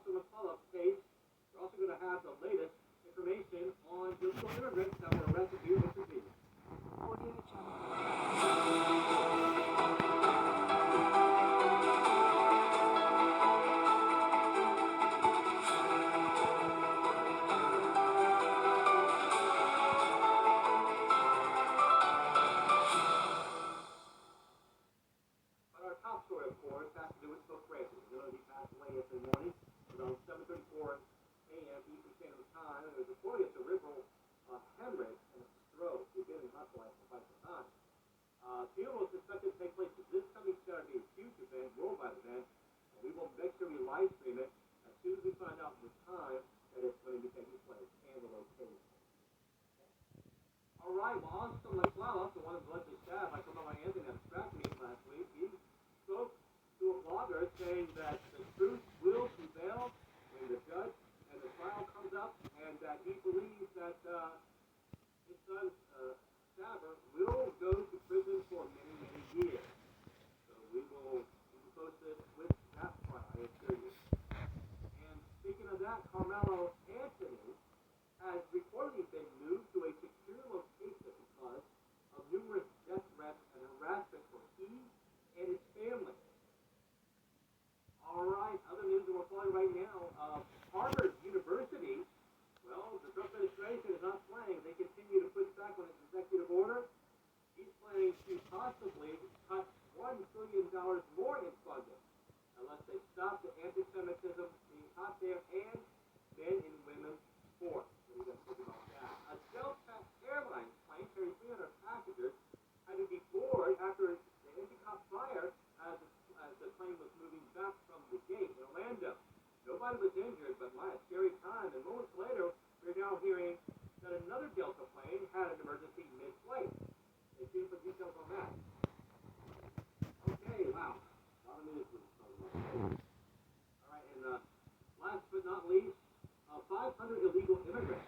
also in the follow-up page, we're also going to have the latest information on illegal immigrants that were arrested here in Virginia. Audio Jungle. But our top story, of course, has to do with Pope Francis. You know, he passed away yesterday morning around 7:34 a.m. Eastern Standard Time. It was reported a cerebral hemorrhage and a stroke. He'd been in hospitalized for quite some time. Funeral is expected to take place this coming Saturday, a huge event, worldwide event, and we will make sure we live stream it as soon as we find out the time that it's going to be taking place and the location. All right, well, on to Leclerc, the one of the legislative staff, like Camilla Anthony at the track meeting last week, he spoke to a blogger saying that the truth will prevail when the judge and the trial comes up, and that he believes that his son, Saber, will go to prison for many, many years. So we will keep you posted with that trial, I assure you. And speaking of that, Carmelo Anthony has reportedly been moved to a secure location because of numerous death threats and harassment for he and his family. All right, other news that we're following right now, Harvard University, well, the Trump administration is not playing. They continue to push back on its executive order. He's planning to possibly cut $1 billion more in funding unless they stop the anti-Semitism being taught there and men and women's sports. What do you guys think about that? A Delta Airlines plane carrying 300 passengers had to be boarded after the engine caught fire as the plane was moving back from the gate in Orlando. Nobody was injured, but my scary time. And moments later, we're now hearing that another Delta plane had an emergency mid-flight. They see some details on that. Okay, wow. A lot of news was talking about. All right, and last but not least, 500 illegal immigrants